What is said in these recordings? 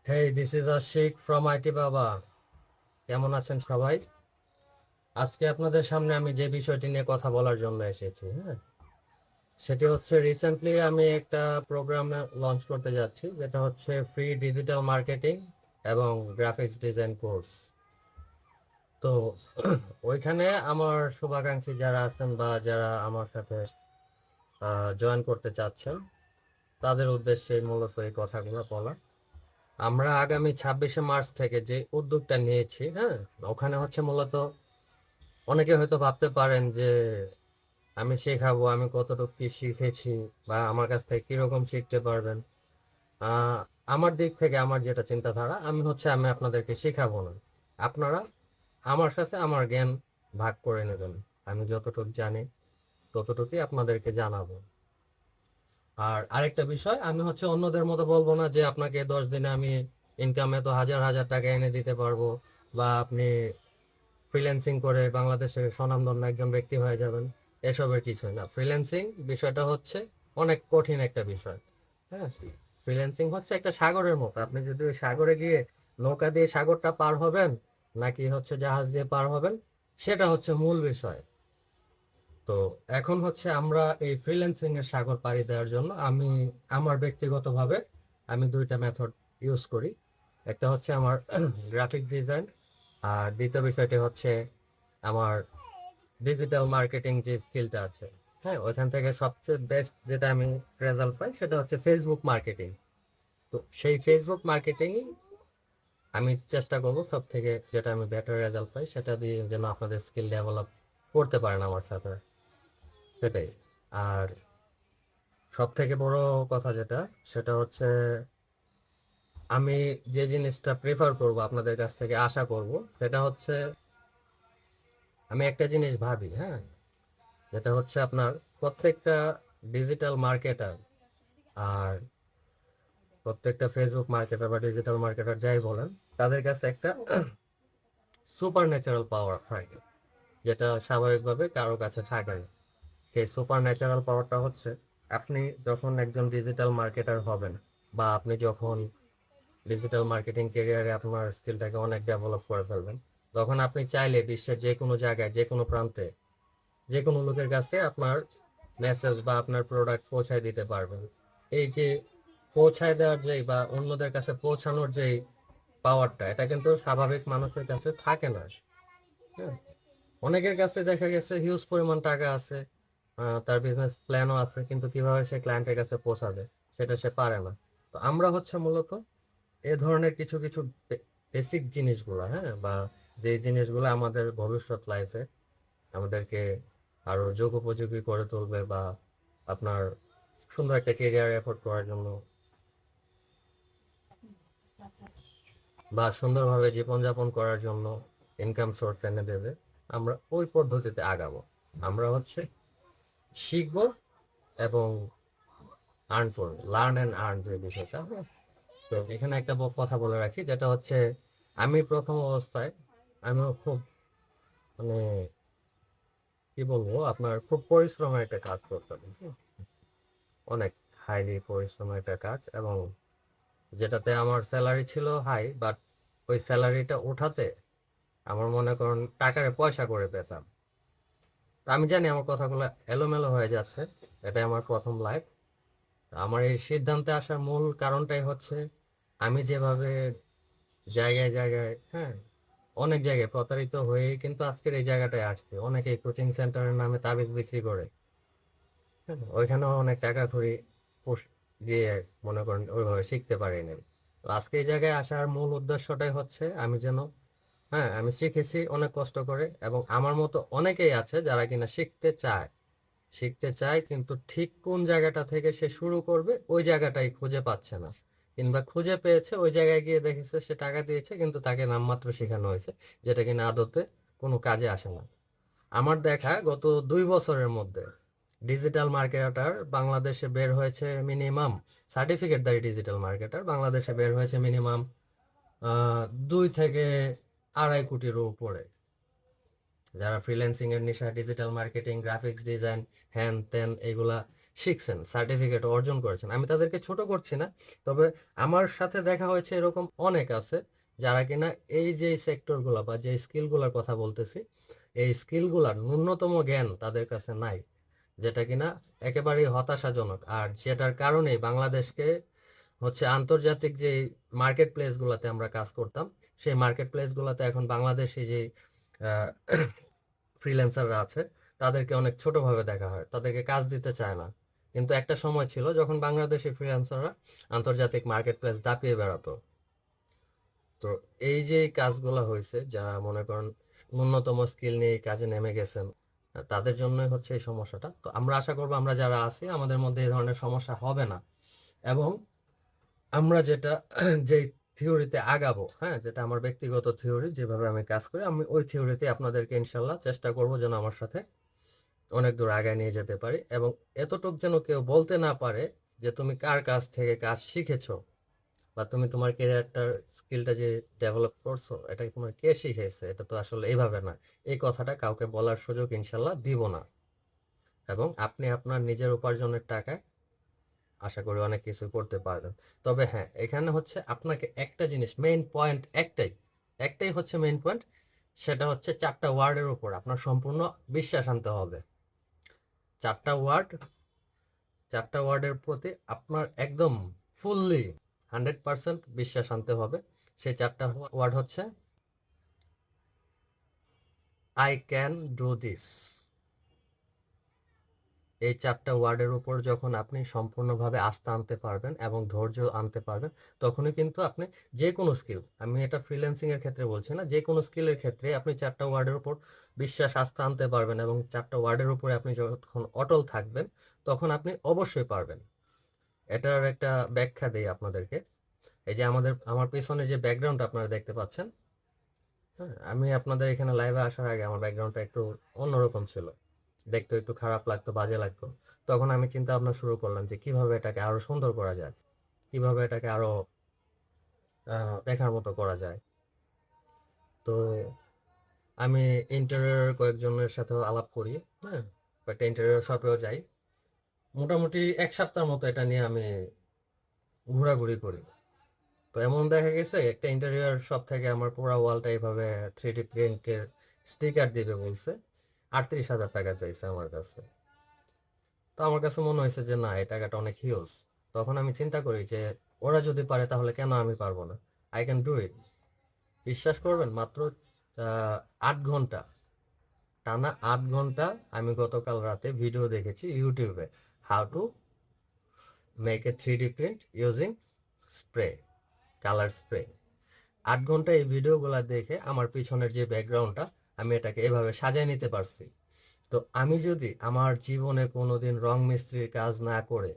Hey, this is Ashiq from IT Baba. কেমন আছেন সবাই? আজকে আপনাদের সামনে আমি যে বিষয়টি নিয়ে কথা বলার জন্য এসেছি, হ্যাঁ, সেটি হচ্ছে রিসেন্টলি আমি একটা প্রোগ্রাম লঞ্চ করতে যাচ্ছি, যেটা হচ্ছে ফ্রি ডিজিটাল মার্কেটিং এবং গ্রাফিক্স ডিজাইন কোর্স। তো ওইখানে আমার শুভাকাঙ্ক্ষী যারা আছেন বা যারা আমার সাথে জয়েন করতে চাচ্ছেন, তাদের উদ্দেশ্যে মূলত এই কথাগুলো বলা। আমরা আগামী 26শে মার্চ থেকে যে উদ্যোগটা নিয়েছি, হ্যাঁ, ওখানে হচ্ছে মূলত অনেকে হয়তো ভাবতে পারেন যে আমি শেখাবো, আমি কতটুকু কি শিখেছি বা আমার কাছ থেকে কিরকম শিখতে পারবেন। আহ আমার দিক থেকে আমার যেটা চিন্তাধারা, আমি আপনাদেরকে শেখাবো না, আপনারা আমার সাথে আমার জ্ঞান ভাগ করে নেবেন। আমি যতটুকু জানি ততটুকুই আপনাদেরকে জানাবো। আর আরেকটা বিষয়, আমি হচ্ছে অন্যদের মতো বলবো না যে আপনাকে 10 দিনে আমি ইনকামে তো হাজার হাজার টাকা এনে দিতে পারবো, বা আপনি ফ্রিল্যান্সিং করে বাংলাদেশের স্বনামধন্য একজন ব্যক্তি হয়ে যাবেন। এসবের কিছু না। ফ্রিল্যান্সিং বিষয়টা হচ্ছে অনেক কঠিন একটা বিষয়। হ্যাঁ, ফ্রিল্যান্সিং হচ্ছে একটা সাগরের মতো। আপনি যদি ওই সাগরে গিয়ে নৌকা দিয়ে সাগরটা পার হবেন নাকি হচ্ছে জাহাজ দিয়ে পার হবেন, সেটা হচ্ছে মূল বিষয়। তো এখন হচ্ছে আমরা এই ফ্রিল্যান্সিং এর সাগর পাড়ি দেওয়ার জন্য আমার ব্যক্তিগতভাবে আমি দুইটা মেথড ইউজ করি। একটা হচ্ছে আমার গ্রাফিক ডিজাইন, আর দ্বিতীয় বিষয়টি হচ্ছে আমার ডিজিটাল মার্কেটিং যে স্কিলটা আছে। হ্যাঁ, ওইখান থেকে সবচেয়ে বেস্ট যেটা আমি রেজাল্ট পাই সেটা হচ্ছে ফেসবুক মার্কেটিং। তো সেই ফেসবুক মার্কেটিংই আমি চেষ্টা করব সব থেকে যেটা আমি বেটার রেজাল্ট পাই সেটা দিয়ে যেন আপনাদের স্কিল ডেভেলপ করতে পারেন আমার সাথে, সেটাই। আর সব থেকে বড় কথা যেটা, সেটা হচ্ছে আমি যে জিনিসটা প্রেফার করব আপনাদের কাছ থেকে আশা করব, সেটা হচ্ছে আমি একটা জিনিস ভাবি, হ্যাঁ, যেটা হচ্ছে আপনার প্রত্যেকটা ডিজিটাল মার্কেটার আর প্রত্যেকটা ফেসবুক মার্কেটার বা ডিজিটাল মার্কেটার যাই বলেন, তাদের কাছে একটা সুপার ন্যাচারাল পাওয়ার থাকে, যেটা স্বাভাবিকভাবে কারো কাছে থাকে না। সেই সুপার ন্যাচারাল পাওয়ারটা হচ্ছে আপনি যখন একজন ডিজিটাল মার্কেটার হবেন, বা আপনি যখন ডিজিটাল মার্কেটিং ক্যারিয়ারে আপনার স্কিলটাকে অনেক ডেভেলপ করে ফেলবেন, তখন আপনি চাইলে বিশ্বের যে কোনো জায়গায়, যে কোনো প্রান্তে, যে কোনো লোকের কাছে আপনার মেসেজ বা আপনার প্রোডাক্ট পৌঁছায় দিতে পারবেন। এই যে পৌঁছায় দেওয়ার যেই বা অন্যদের কাছে পৌঁছানোর যেই পাওয়ারটা, এটা কিন্তু স্বাভাবিক মানুষের কাছে থাকে না। হ্যাঁ, অনেকের কাছে দেখা গেছে হিউজ পরিমাণ টাকা আছে, তার বিজনেস প্ল্যানও আছে, কিন্তু কিভাবে সে ক্লায়েন্টের কাছে পৌঁছাবে সেটা সে পারে না। তো আমরা হচ্ছে মূলত এ ধরনের কিছু কিছু বেসিক জিনিসগুলো, হ্যাঁ, বা যে জিনিসগুলো আমাদের ভবিষ্যৎ লাইফে আমাদেরকে আরো যোগোপযোগী করে তুলবে, বা আপনার সুন্দর একটা কেরিয়ার এফোর্ড করার জন্য বা সুন্দরভাবে জীবনযাপন করার জন্য ইনকাম সোর্স এনে দেবে, আমরা ওই পদ্ধতিতে আগাবো। আমরা হচ্ছে শিখবো এবং আর্ন করবো, লার্ন অ্যান্ড আর্ন যে বিষয়টা, হ্যাঁ। তো এখানে একটা কথা বলে রাখি, যেটা হচ্ছে আমি প্রথম অবস্থায় আমিও খুব, মানে কি বলবো, আপনার খুব পরিশ্রমের একটা কাজ করতাম, অনেক হাইলি পরিশ্রমের একটা কাজ, এবং যেটাতে আমার স্যালারি ছিল হাই, বাট ওই স্যালারিটা উঠাতে আমার মনে করেন টাকারে পয়সা করে পেতাম। তো আমি জানি আমার কথাগুলো এলোমেলো হয়ে যাচ্ছে, এটাই আমার প্রথম লাইফ। আমার এই সিদ্ধান্তে আসার মূল কারণটাই হচ্ছে আমি যেভাবে জায়গায় জায়গায়, হ্যাঁ, অনেক জায়গায় প্রতারিত হয়ে কিন্তু আজকের এই জায়গাটায় আসছে। অনেকে কোচিং সেন্টারের নামে তাবিজ বিক্রি করে, হ্যাঁ, ওইখানেও অনেক টাকা কড়ি দিয়ে মনে করেন ওইভাবে শিখতে পারিনি। তো আজকে এই জায়গায় আসার মূল উদ্দেশ্যটাই হচ্ছে আমি যেন, হ্যাঁ, আমি শিখেছি অনেক কষ্ট করে, এবং আমার মতো অনেকেই আছে যারা কিনা শিখতে চায় কিন্তু ঠিক কোন জায়গাটা থেকে সে শুরু করবে ওই জায়গাটাই খুঁজে পাচ্ছে না, কিংবা খুঁজে পেয়েছে ওই জায়গায় গিয়ে দেখেছে সে টাকা দিয়েছে কিন্তু তাকে নামমাত্র শেখানো হয়েছে, যেটা কিনা আদতে কোনো কাজে আসে না। আমার দেখা গত 2 বছরের মধ্যে ডিজিটাল মার্কেটার বাংলাদেশে বের হয়েছে মিনিমাম, সার্টিফিকেটধারী ডিজিটাল মার্কেটার বাংলাদেশে বের হয়েছে মিনিমাম 2 থেকে 2.5 কোটির উপরে, যারা ফ্রিল্যান্সিং এর নেশা, ডিজিটাল মার্কেটিং, গ্রাফিক্স ডিজাইন, হ্যান ত্যান এগুলা শিখছেন, সার্টিফিকেট অর্জন করেছেন। আমি তাদেরকে ছোট করছি না, তবে আমার সাথে দেখা হয়েছে এরকম অনেক আছে যারা কিনা এই যে সেক্টরগুলো বা যে স্কিলগুলোর কথা বলতেছি, এই স্কিলগুলার ন্যূনতম জ্ঞান তাদের কাছে নাই, যেটা কিনা একেবারেই হতাশাজনক। আর যেটার কারণেই বাংলাদেশকে হচ্ছে আন্তর্জাতিক যে মার্কেট প্লেসগুলোতে আমরা কাজ করতাম, সেই মার্কেট প্লেসগুলোতে এখন বাংলাদেশি যে ফ্রিল্যান্সাররা আছে তাদেরকে অনেক ছোটভাবে দেখা হয়, তাদেরকে কাজ দিতে চায় না। কিন্তু একটা সময় ছিল যখন বাংলাদেশি ফ্রিল্যান্সাররা আন্তর্জাতিক মার্কেট প্লেস দাপিয়ে বেড়াতো। তো এই যে কাজগুলো হয়েছে, যারা মনে করেন ন্যূনতম স্কিল নিয়ে এই কাজে নেমে গেছেন, তাদের জন্যই হচ্ছে এই সমস্যাটা। তো আমরা আশা করবো আমরা যারা আছি আমাদের মধ্যে এই ধরনের সমস্যা হবে না, এবং আমরা যেটা যেই থিওরিতে আগাবো, হ্যাঁ, যেটা আমার ব্যক্তিগত থিওরি, যেভাবে আমি কাজ করি, আমি ওই থিওরিতে আপনাদেরকে ইনশাল্লাহ চেষ্টা করবো যেন আমার সাথে অনেক দূর আগায় নিয়ে যেতে পারি। এবং এতটুক যেন কেউ বলতে না পারে যে তুমি কার কাছ থেকে কাজ শিখেছো, বা তুমি তোমার ক্যারিয়ারটার স্কিলটা যে ডেভেলপ করছো এটা তোমার কে শিখেছে, এটা তো আসলে এইভাবে না। এই কথাটা কাউকে বলার সুযোগ ইনশাল্লাহ দিব না। এবং আপনি আপনার নিজের উপার্জনের টাকায় আশা করি অনেক কিছু করতে পারবেন। তবে হ্যাঁ, এখানে হচ্ছে আপনাকে একটা জিনিস, মেইন পয়েন্ট একটাই, একটাই হচ্ছে মেইন পয়েন্ট, সেটা হচ্ছে 4টা ওয়ার্ডের উপর আপনার সম্পূর্ণ বিশ্বাস আনতে হবে। 4টা ওয়ার্ড, 4টা ওয়ার্ডের প্রতি আপনার একদম ফুললি 100% বিশ্বাস আনতে হবে। সেই 4টা ওয়ার্ড হচ্ছে আই ক্যান ডু দিস। এই 4টা ওয়ার্ডের উপর যখন আপনি সম্পূর্ণভাবে আস্থা আনতে পারবেন এবং ধৈর্য আনতে পারবেন, তখনই কিন্তু আপনি যে কোনো স্কিল, আমি এটা ফ্রিল্যান্সিং এর ক্ষেত্রে বলছি না, যে কোনো স্কিলের ক্ষেত্রে আপনি 4টা ওয়ার্ডের উপর বিশ্বাস আস্থা আনতে পারবেন এবং 4টা ওয়ার্ডের উপরে আপনি যখন অটল থাকবেন, তখন আপনি অবশ্যই পারবেন। এটার একটা ব্যাখ্যা দেই আপনাদেরকে। এই যে আমার পেছনে যে ব্যাকগ্রাউন্ড আপনারা দেখতে পাচ্ছেন, হ্যাঁ, আমি আপনাদের এখানে লাইভে আসার আগে আমার ব্যাকগ্রাউন্ডটা একটু অন্যরকম ছিল, দেখতে একটু খারাপ লাগতো, বাজে লাগতো। তখন আমি চিন্তা ভাবনা শুরু করলাম যে কিভাবে এটাকে আরো সুন্দর করা যায়, কিভাবে এটাকে আরো দেখার মতো করা যায়। তো আমি ইন্টেরিয়র কয়েকজনের সাথেও আলাপ করি, হ্যাঁ, কয়েকটা ইন্টেরিয়র শপেও যাই। মোটামুটি 1 সপ্তাহ মতো এটা নিয়ে আমি ঘোরাঘুরি করি। তো এমন দেখা গেছে একটা ইন্টেরিয়র শপ থেকে আমার পুরো ওয়ালটা এইভাবে 3D প্রিন্টের স্টিকার দিবে বলছে, 38,000 টাকা চাইছে আমার কাছে। তো আমার কাছে মনে হয়েছে যে না, এই টাকাটা অনেক হিউজ। তখন আমি চিন্তা করি যে ওরা যদি পারে তাহলে কেন আমি পারবো না, আই ক্যান ডু ইট। বিশ্বাস করবেন, মাত্র 8 ঘন্টা, টানা 8 ঘন্টা আমি গতকাল রাতে ভিডিও দেখেছি ইউটিউবে, how to make a 3D print using spray, colour spray. 8 ঘন্টা এই ভিডিওগুলো দেখে আমার পিছনের যে ব্যাকগ্রাউন্ডটা, আমি এটাকে এভাবে সাজিয়ে নিতে পারছি। তো আমি যদি আমার জীবনে কোনোদিন রং মিস্ত্রির কাজ না করে,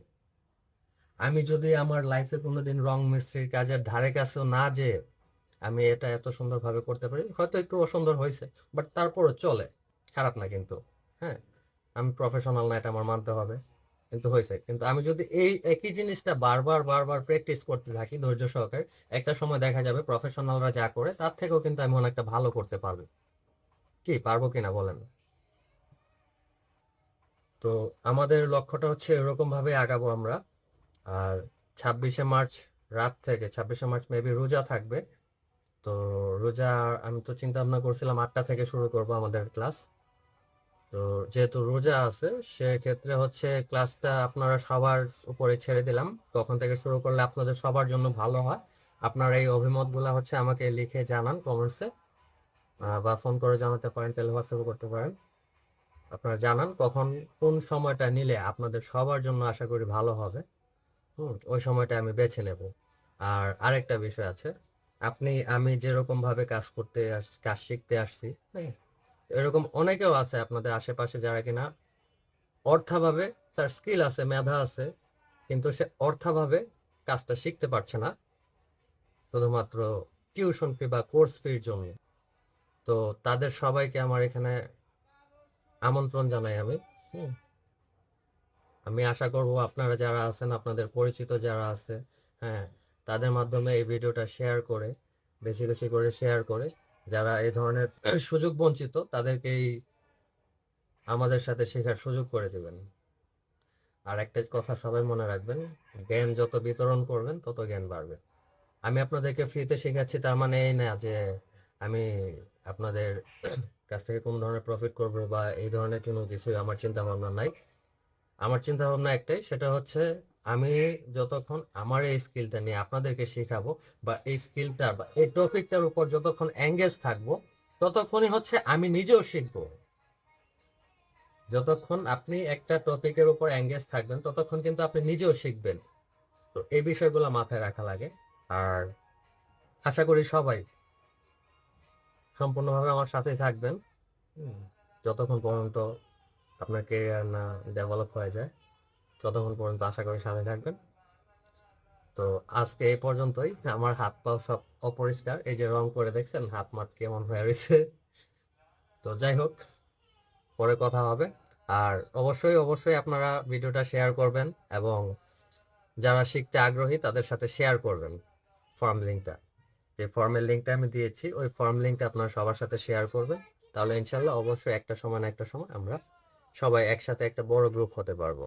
আমি যদি আমার লাইফে কোনোদিন রং মিস্ত্রির কাজের ধারে কাছেও না যেয়ে আমি এটা এত সুন্দরভাবে করতে পারি, হয়তো একটু অসুন্দর হয়েছে, বাট তারপরও চলে, খারাপ না কিন্তু। হ্যাঁ, আমি প্রফেশনাল না, এটা আমার মানতে হবে, কিন্তু হয়েছে। কিন্তু আমি যদি এই একই জিনিসটা বারবার বারবার প্র্যাকটিস করতে থাকি ধৈর্য সহকারে, একটা সময় দেখা যাবে প্রফেশনালরা যা করে তার থেকেও কিন্তু আমি অনেকটা ভালো করতে পারবো। কি পারবো কিনা বলেন? তো আমাদের লক্ষ্যটা হচ্ছে এরকম ভাবে আগাবো আমরা। আর 26শে মার্চ রাত থেকে, 26শে মার্চ মেবি রোজা থাকবে। তো রোজা, আমি তো চিন্তা ভাবনা করছিলাম 8টা থেকে শুরু করব আমাদের ক্লাস। তো যেহেতু রোজা আছে, সেক্ষেত্রে হচ্ছে ক্লাসটা আপনারা সবার উপরে ছেড়ে দিলাম, কখন থেকে শুরু করলে আপনাদের সবার জন্য ভালো হয়। আপনারা এই অভিমতগুলো হচ্ছে আমাকে লিখে জানান কমেন্টসে, বা ফোন করে জানাতে পারেন, তাহলে হোয়াটসঅ্যাপ করতে পারেন। আপনারা জানান কখন কোন সময়টা নিলে আপনাদের সবার জন্য আশা করি ভালো হবে। ওই সময়টা আমি বেছে নেব। আর আরেকটা বিষয় আছে, আমি যেরকম ভাবে কাজ শিখতে আসছি, হ্যাঁ, এরকম অনেকেও আছে আপনাদের আশেপাশে যারা কিনা অর্থাভাবে, তার স্কিল আছে, মেধা আছে, কিন্তু সে অর্থাভাবে কাজটা শিখতে পারছে না, শুধুমাত্র টিউশন ফি বা কোর্স ফির জন্য। তো তাদের সবাইকে আমার এখানে আমন্ত্রণ জানাই আমি। হুম, আমি আশা করব আপনারা যারা আছেন, আপনাদের পরিচিত যারা আছে, হ্যাঁ, তাদের মাধ্যমে এই ভিডিওটা শেয়ার করে, বেশি বেশি করে শেয়ার করে, যারা এই ধরনের সুযোগ বঞ্চিত তাদেরকে আমাদের সাথে শেখার সুযোগ করে দেবেন। আর একটা কথা সবাই মনে রাখবেন, জ্ঞান যত বিতরণ করবেন তত জ্ঞান বাড়বে। আমি আপনাদেরকে ফ্রিতে শেখাচ্ছি, তার মানে এই না যে আমি আপনাদের কাছ থেকে কোনো ধরনের প্রফিট করবো বা এই ধরনের কোনো কিছু আমার চিন্তা ভাবনা নাই। আমার চিন্তা ভাবনা একটাই, সেটা হচ্ছে আমি যতক্ষণ আমার এই স্কিলটা নিয়ে আপনাদেরকে শেখাবো বা এই স্কিলটা বা এই টপিকটার উপর যতক্ষণ এঙ্গেজ থাকবো, ততক্ষণই হচ্ছে আমি নিজেও শিখবো। যতক্ষণ আপনি একটা টপিকের উপর এঙ্গেজ থাকবেন ততক্ষণ কিন্তু আপনি নিজেও শিখবেন। তো এই বিষয়গুলো মাথায় রাখা লাগে। আর আশা করি সবাই সম্পূর্ণভাবে আমার সাথেই থাকবেন, হুম, যতক্ষণ পর্যন্ত আপনার কেরিয়ার না ডেভেলপ হয়ে যায় ততক্ষণ পর্যন্ত আশা করি সাথে থাকবেন। তো আজকে এই পর্যন্তই। আমার হাত পা সব অপরিষ্কার, এই যে রং করে দেখছেন হাত মাত কেমন হয়ে রয়েছে। তো যাই হোক, পরে কথা হবে। আর অবশ্যই অবশ্যই আপনারা ভিডিওটা শেয়ার করবেন এবং যারা শিখতে আগ্রহী তাদের সাথে শেয়ার করবেন ফর্ম লিঙ্কটা। যে ফর্মের লিঙ্কটা আমি দিয়েছি ওই ফর্ম লিঙ্কটা আপনারা সবার সাথে শেয়ার করবেন। তাহলে ইনশাল্লাহ অবশ্যই একটা সময় না একটা সময় আমরা সবাই একসাথে একটা বড় গ্রুপ হতে পারবো।